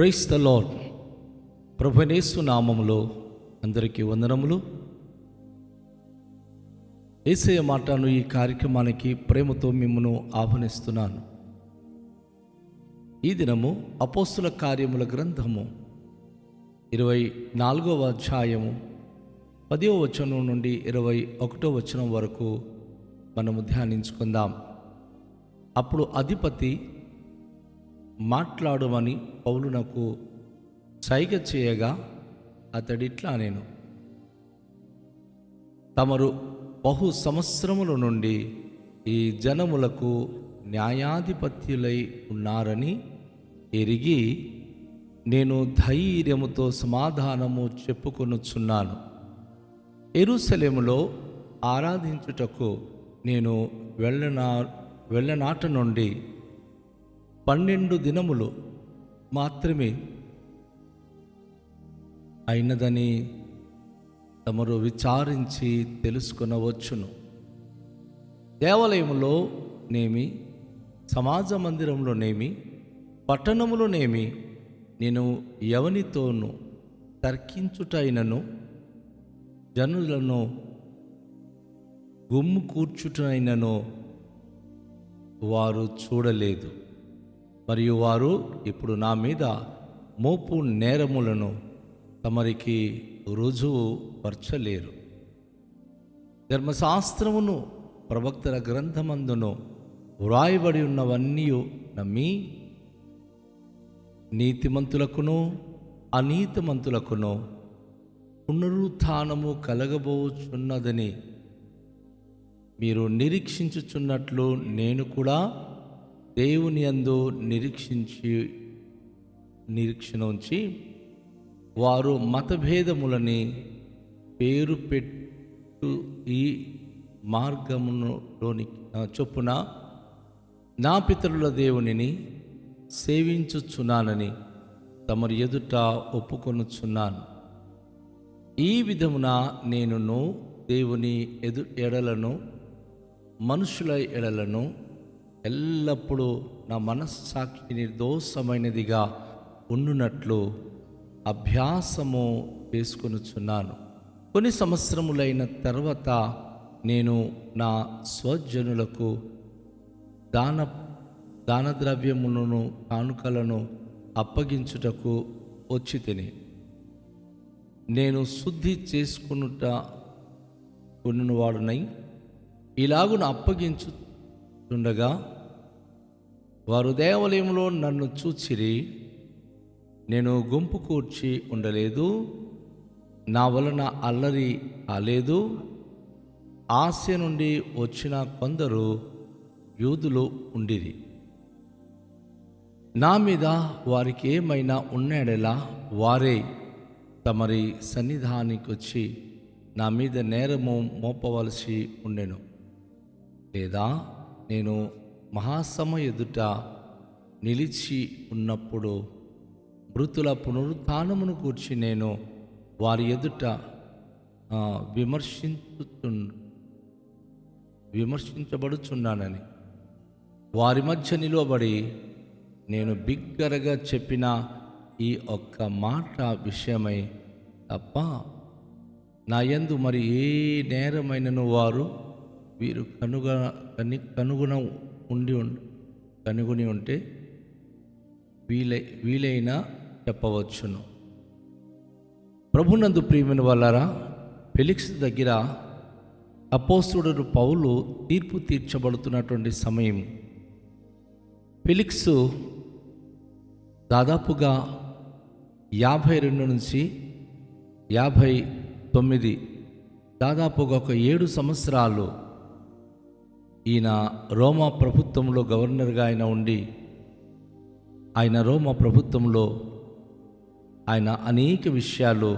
Praise the lord. ప్రభువైన యేసు నామములో అందరికీ వందనములు. యేసయ్య మాటను ఈ కార్యక్రమానికి ప్రేమతో మిమ్మును ఆహ్వానిస్తున్నాను. ఈ దినము అపోస్తుల కార్యముల గ్రంథము 24వ అధ్యాయము 10వ వచనం నుండి 21వ వచనం వరకు మనము ధ్యానించుకుందాం. అప్పుడు అధిపతి మాట్లాడమని పౌలునకు సైగ చేయగా అతడిట్లా నేను తమరు బహు సంవత్సరముల నుండి ఈ జనములకు న్యాయాధిపత్యులై ఉన్నారని ఎరిగి నేను ధైర్యముతో సమాధానము చెప్పుకొనుచున్నాను. యెరూషలేములో ఆరాధించుటకు నేను వెళ్ళనాట నుండి 12 దినములు మాత్రమే అయినదని తమరు విచారించి తెలుసుకొనవచ్చును. దేవాలయములో నేమి, సమాజ మందిరంలోనేమి, పట్టణములోనేమి నేను ఎవనితోనూ తర్కించుటైనను, జనులను గుమ్ము కూర్చుటైనను వారు చూడలేదు. మరియు వారు ఇప్పుడు నా మీద మోపు నేరములను తమరికి రుజువు పరచలేరు. ధర్మశాస్త్రమును ప్రవక్తల గ్రంథమందును వ్రాయబడి ఉన్నవన్నీ నమ్మి నీతిమంతులకును అనీతిమంతులకును పునరుత్థానము కలగబోచున్నదని మీరు నిరీక్షించుచున్నట్లు నేను కూడా దేవుని యందు నిరీక్షణ ఉంచి వారు మతభేదములని పేరు పెట్టు ఈ మార్గములోని చొప్పున నా పితరుల దేవునిని సేవించుచున్నానని తమరి ఎదుట ఒప్పుకొనుచున్నాను. ఈ విధమున నేనును దేవుని ఎడలను మనుషుల ఎడలను ఎల్లప్పుడూ నా మనస్సాక్షి నిర్దోషమైనదిగా ఉండునట్లు అభ్యాసము చేసుకొనుచున్నాను. కొన్ని సంవత్సరములైన తర్వాత నేను నా స్వజనులకు దాన ద్రవ్యములను కానుకలను అప్పగించుటకు వచ్చి తిని నేను శుద్ధి కొనువాడునై ఇలాగున అప్పగించుతుండగా వారు దేవాలయంలో నన్ను చూచిరి. నేను గుంపు కూర్చి ఉండలేదు, నా వలన అల్లరి కాలేదు. ఆసియా నుండి వచ్చిన కొందరు యూదులు ఉండిరి. నా మీద వారికి ఏమైనా ఉన్నాడేలా వారే తమరి సన్నిధానికి వచ్చి నా మీద నేరము మోపవలసి ఉండెను. లేదా నేను మహాసమ ఎదుట నిలిచి ఉన్నప్పుడు మృతుల పునరుత్థానమును కూర్చి నేను వారి ఎదుట విమర్శించబడుచున్నానని వారి మధ్య నిలువబడి నేను బిగ్గరగా చెప్పిన ఈ ఒక్క మాట విషయమై తప్ప నా యందు మరి ఏ నేరమైనను వీరు కనుగొని ఉంటే వీలైనా చెప్పవచ్చును. ప్రభునందు ప్రియమైన వాళ్ళారా, ఫెలిక్స్ దగ్గర అపోస్తలుడు పౌలు తీర్పు తీర్చబడుతున్నటువంటి సమయం. ఫెలిక్స్ దాదాపుగా 52 నుంచి 59 దాదాపుగా ఒక 7 సంవత్సరాలు ఈయన రోమా ప్రభుత్వంలో గవర్నర్గా ఆయన ఉండి ఆయన రోమా ప్రభుత్వంలో ఆయన అనేక విషయాలు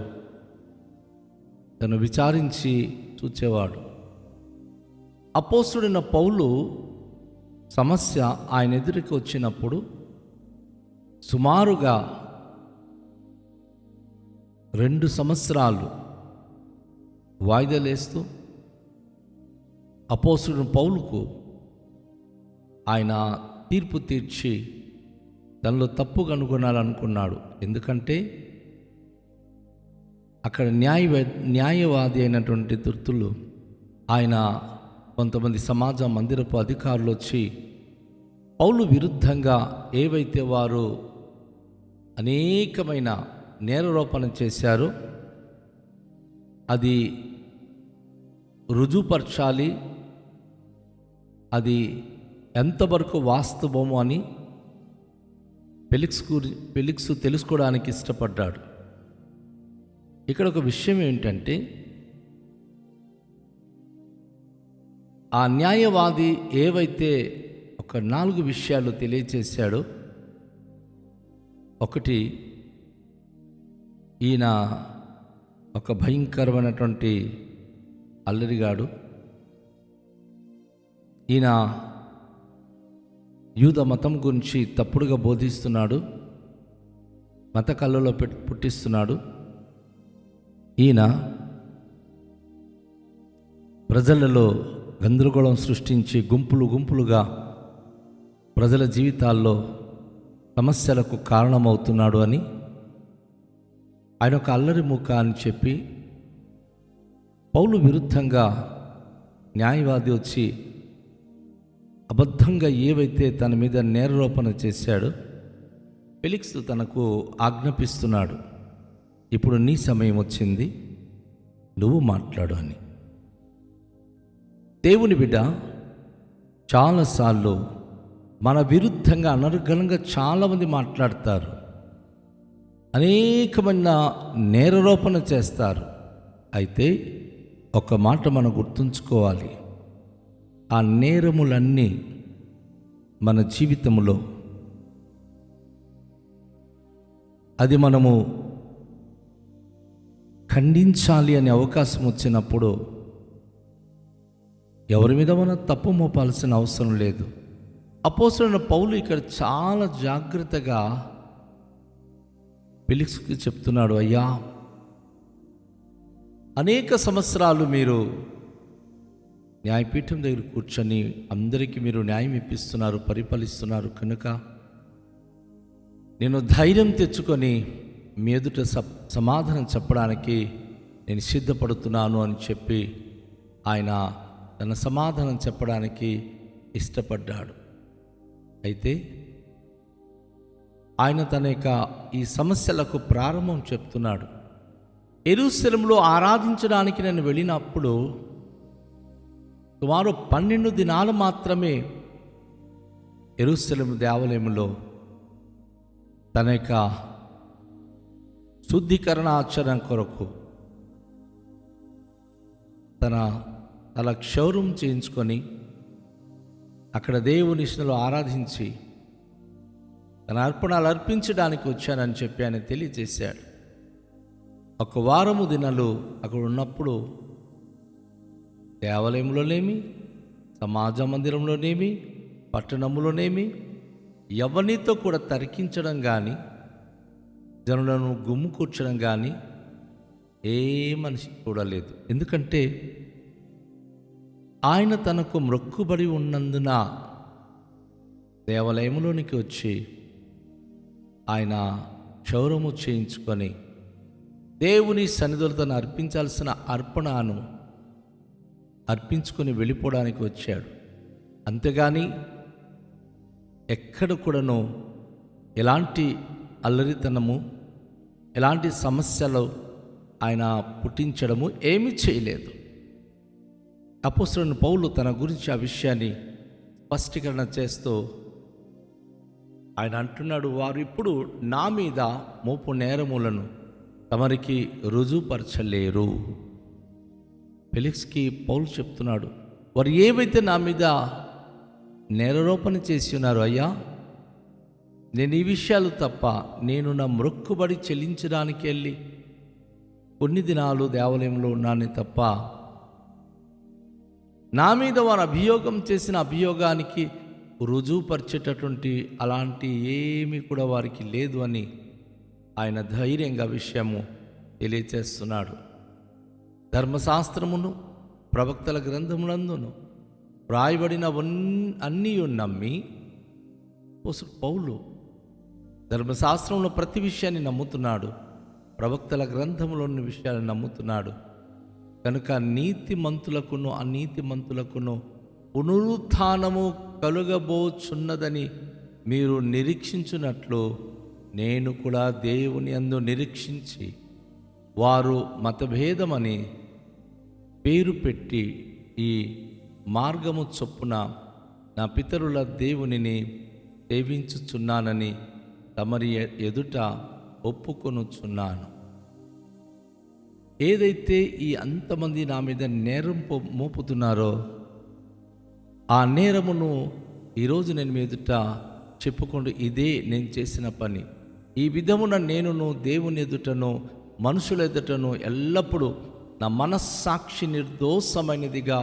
తను విచారించి చూచేవాడు. అపోస్తలుడైన పౌలు సమస్య ఆయన ఎదురుకి వచ్చినప్పుడు సుమారుగా 2 సంవత్సరాలు వాయిదాలేస్తూ అపోస్తలుడైన పౌలుకు ఆయన తీర్పు తీర్చి తనలో తప్పు కనుగొనాలనుకున్నాడు. ఎందుకంటే అక్కడ న్యాయవాది అయినటువంటి దుర్తులు ఆయన కొంతమంది సమాజ మందిరపు అధికారులు వచ్చి పౌలు విరుద్ధంగా ఏవైతే వారు అనేకమైన నేరారోపణ చేశారో అది రుజుపరచాలి, అది ఎంతవరకు వాస్తవమో అని ఫెలిక్స్ తెలుసుకోవడానికి ఇష్టపడ్డాడు. ఇక్కడ ఒక విషయం ఏంటంటే, ఆ న్యాయవాది ఏవైతే ఒక 4 విషయాలు తెలియచేశాడో, ఒకటి, ఈయన ఒక భయంకరమైనటువంటి అల్లరిగాడు, ఈయన యూద మతం గురించి తప్పుడుగా బోధిస్తున్నాడు, మత కళ్ళలో పుట్టిస్తున్నాడు, ఈయన ప్రజలలో గందరగోళం సృష్టించి గుంపులుగా ప్రజల జీవితాల్లో సమస్యలకు కారణమవుతున్నాడు అని ఆయన ఒక అల్లరి ముఖ అని చెప్పి పౌలు విరుద్ధంగా న్యాయవాది వచ్చి అబద్ధంగా ఏవైతే తన మీద నేరారోపణ చేశాడో ఫెలిక్స్ తనకు ఆజ్ఞాపిస్తున్నాడు, ఇప్పుడు నీ సమయం వచ్చింది, నువ్వు మాట్లాడు అని. దేవుని బిడ్డ, చాలాసార్లు మన విరుద్ధంగా అనర్గళంగా చాలామంది మాట్లాడతారు, అనేకమైన నేరారోపణ చేస్తారు. అయితే ఒక మాట మనం గుర్తుంచుకోవాలి, ఆ నేరములన్నీ మన జీవితంలో అది మనము ఖండించాలి అనే అవకాశం వచ్చినప్పుడు ఎవరి మీద మనం తప్పు మోపాల్సిన అవసరం లేదు. అపోస్తలుడైన పౌలు ఇక్కడ చాలా జాగ్రత్తగా ఫెలిక్స్కి చెప్తున్నాడు, అయ్యా, అనేక సంవత్సరాలు మీరు న్యాయపీఠం దగ్గర కూర్చొని అందరికీ మీరు న్యాయం ఇప్పిస్తున్నారు, పరిపాలిస్తున్నారు కనుక నేను ధైర్యం తెచ్చుకొని మీ ఎదుట సమాధానం చెప్పడానికి నేను సిద్ధపడుతున్నాను అని చెప్పి ఆయన తన సమాధానం చెప్పడానికి ఇష్టపడ్డాడు. అయితే ఆయన తన యొక్క ఈ సమస్యలకు ప్రారంభం చెప్తున్నాడు. యెరూషలేములో ఆరాధించడానికి నేను వెళ్ళినప్పుడు సుమారు 12 దినాలు మాత్రమే యెరూషలేము దేవాలయంలో తన యొక్క శుద్ధీకరణ ఆచరణ కొరకు తన క్షౌరం చేయించుకొని అక్కడ దేవుని ఇష్టంలో ఆరాధించి తన అర్పణలు అర్పించడానికి వచ్చానని చెప్పి ఆయన తెలియజేశాడు. 1 వారము దినాలు అక్కడ ఉన్నప్పుడు దేవాలయంలోనేమి, సమాజ మందిరంలోనేమి, పట్టణంలోనేమి ఎవరితో కూడా తర్కించడం కానీ, జనులను గుమ్ము కూర్చడం కానీ ఏ మనిషి చూడలేదు. ఎందుకంటే ఆయన తనకు మ్రొక్కుబడి ఉన్నందున దేవాలయంలోనికి వచ్చి ఆయన క్షౌరము చేయించుకొని దేవుని సన్నిధిలో తను అర్పించాల్సిన అర్పణను అర్పించుకొని వెళ్ళిపోవడానికి వచ్చాడు. అంతేగాని ఎక్కడ కూడాను ఎలాంటి అల్లరితనము, ఎలాంటి సమస్యలు ఆయన పుట్టించడము ఏమీ చేయలేదు. అపోస్తలుడైన పౌలు తన గురించి ఆ విషయాన్ని స్పష్టీకరణ చేస్తూ ఆయన అంటున్నాడు, వారు ఇప్పుడు నా మీద మోపు నేరములను తమరికి రుజువుపరచలేరు. ఫెలిక్స్కి పౌలు చెప్తున్నాడు, వారు ఏవైతే నా మీద నేరారోపణ చేసి ఉన్నారు, అయ్యా, నేను ఈ విషయాలు తప్ప నేను నా మ్రొక్కుబడి చెల్లించడానికి వెళ్ళి కొన్ని దినాలు దేవాలయంలో ఉన్నానే తప్ప నా మీద వారు అభియోగం చేసిన అభియోగానికి రుజువుపరిచేటటువంటి అలాంటి ఏమీ కూడా వారికి లేదు అని ఆయన ధైర్యంగా విషయము తెలియచేస్తున్నాడు. ధర్మశాస్త్రమును ప్రవక్తల గ్రంథములందును వ్రాయబడిన అన్నీ నమ్మి పౌలు ధర్మశాస్త్రంలో ప్రతి విషయాన్ని నమ్ముతున్నాడు, ప్రవక్తల గ్రంథంలోని విషయాలను నమ్ముతున్నాడు. కనుక నీతిమంతులకును అనీతిమంతులకును పునరుత్థానము కలుగబోచున్నదని మీరు నిరీక్షించున్నట్లు నేను కూడా దేవుని యందు నిరీక్షించి, వారు మతభేదమని పేరు పెట్టి ఈ మార్గము చొప్పున నా పితరుల దేవునిని సేవించుచున్నానని తమరి ఎదుట ఒప్పుకొనుచున్నాను. ఏదైతే ఈ అంతమంది నా మీద నేరం మోపుతున్నారో ఆ నేరమును ఈరోజు నేను మీ ఎదుట చెప్పుకుంటూ, ఇదే నేను చేసిన పని. ఈ విధమున నేనును దేవుని ఎదుటను మనుషుల ఎదుటను ఎల్లప్పుడూ నా మనస్సాక్షి నిర్దోషమైనదిగా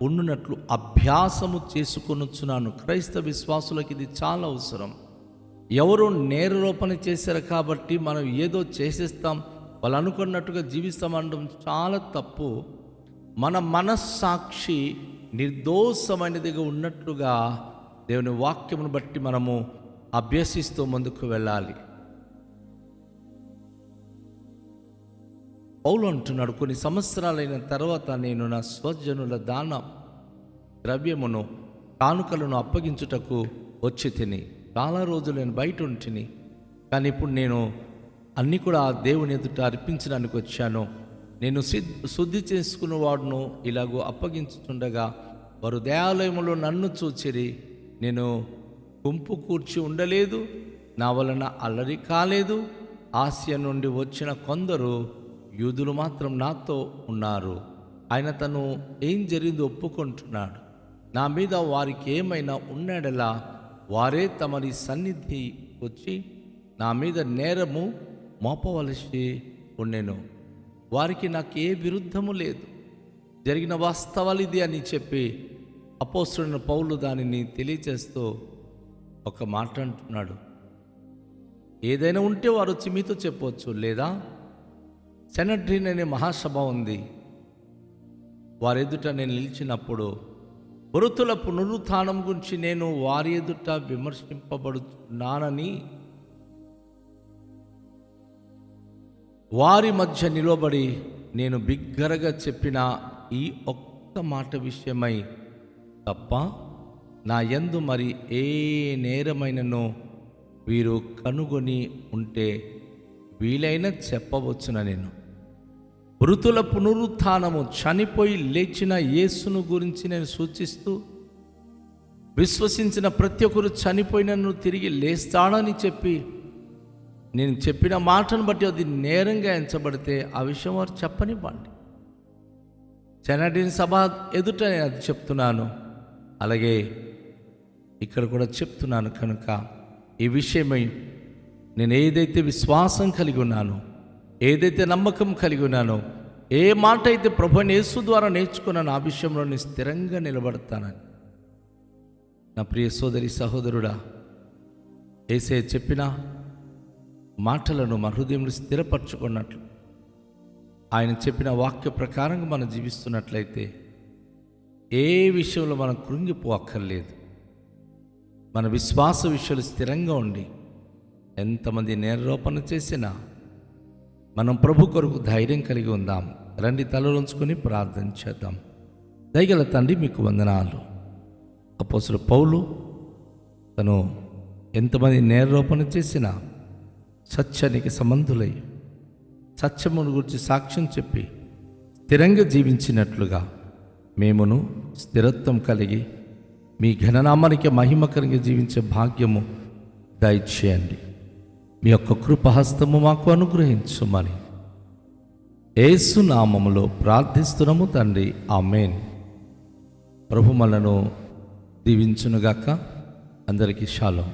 ఉండునట్లు అభ్యాసము చేసుకొనుచున్నాను. క్రైస్తవ విశ్వాసులకు ఇది చాలా అవసరం. ఎవరో నేరారోపణ చేశారు కాబట్టి మనం ఏదో చేసేస్తాం, వాళ్ళు అనుకున్నట్టుగా జీవిస్తామనడం చాలా తప్పు. మన మనస్సాక్షి నిర్దోషమైనదిగా ఉన్నట్లుగా దేవుని వాక్యమును బట్టి మనము అభ్యసిస్తూ ముందుకు వెళ్ళాలి. పౌలు అంటున్నాడు, కొన్ని సంవత్సరాలైన తర్వాత నేను నా స్వజనుల దాన ద్రవ్యమును కానుకలను అప్పగించుటకు వచ్చి తిని, చాలా రోజులు నేను బయట ఉంటిని, కానీ ఇప్పుడు నేను అన్నీ కూడా దేవుని ఎదుట అర్పించడానికి వచ్చాను. నేను శుద్ధి చేసుకున్న వాడును ఇలాగూ అప్పగించుతుండగా వారు దేవాలయంలో నన్ను చూచిరి. నేను గుంపు కూర్చి ఉండలేదు, నా వలన అల్లరి కాలేదు. ఆసియా నుండి వచ్చిన కొందరు యూదులు మాత్రం నాతో ఉన్నారు. ఆయన తను ఏం జరిగిందో ఒప్పుకుంటున్నాడు. నా మీద వారికి ఏమైనా ఉన్నాడలా వారే తమరి సన్నిధి వచ్చి నా మీద నేరము మోపవలసి ఉండెను. వారికి నాకు ఏ విరుద్ధము లేదు, జరిగిన వాస్తవాలు ఇది అని చెప్పి అపోస్తలుడైన పౌలు దానిని తెలియచేస్తూ ఒక మాట అంటున్నాడు. ఏదైనా ఉంటే వారు వచ్చి మీతో చెప్పవచ్చు, లేదా సెనడ్రిన్ అనే మహాసభ ఉంది, వారి ఎదుట నేను నిలిచినప్పుడు మృతుల పునరుత్థానం గురించి నేను వారి ఎదుట విమర్శింపబడుతున్నానని వారి మధ్య నిలబడి నేను బిగ్గరగా చెప్పిన ఈ ఒక్క మాట విషయమై తప్ప నా యందు మరి ఏ నేరమైనను వీరు కనుగొని ఉంటే వీలైనా చెప్పవచ్చున. నేను మృతుల పునరుత్థానము, చనిపోయి లేచిన యేసును గురించి నేను సూచిస్తూ, విశ్వసించిన ప్రతి ఒక్కరు చనిపోయినను తిరిగి లేస్తాడని చెప్పి నేను చెప్పిన మాటను బట్టి అది నేరంగా ఎంచబడితే ఆ విషయం వారు చెప్పనివ్వండి. సెనడిన్ సభ ఎదుట నేను అది చెప్తున్నాను, అలాగే ఇక్కడ కూడా చెప్తున్నాను. కనుక ఈ విషయమై నేను ఏదైతే విశ్వాసం కలిగి ఉన్నానో, ఏదైతే నమ్మకం కలిగి ఉన్నానో, ఏ మాట అయితే ప్రభువైన యేసు ద్వారా నేర్చుకున్నాను, ఆ విషయంలో నేను స్థిరంగా నిలబడతానని. నా ప్రియ సోదరి సహోదరుడా, యేసయ్య చెప్పిన మాటలను మన హృదయంలో స్థిరపరచుకున్నట్లు, ఆయన చెప్పిన వాక్య ప్రకారంగా మనం జీవిస్తున్నట్లయితే ఏ విషయంలో మనం కృంగిపోక్కర్లేదు. మన విశ్వాస విషయాలు స్థిరంగా ఉండి ఎంతమంది నేరారోపణ చేసినా మనం ప్రభు కొరకు ధైర్యం కలిగి ఉందాం. రండి, తలలోంచుకొని ప్రార్థన చేద్దాం. దయగల తండ్రి, మీకు వందనాలు. అపోస్తలుడు పౌలు తను ఎంతమంది నేరారోపణ చేసినా సత్యానికి సంబంధులై సత్యమును గురించి సాక్ష్యం చెప్పి స్థిరంగా జీవించినట్లుగా మేమును స్థిరత్వం కలిగి మీ ఘననామానికి మహిమకరంగా జీవించే భాగ్యము దయచేయండి. మీ యొక్క కృపహస్తము మాకు అనుగ్రహించుమని యేసు నామములో ప్రార్థిస్తున్నాము తండ్రి, ఆమేన్. ప్రభు మనను దీవించునుగాక. అందరికీ షాలోమ్.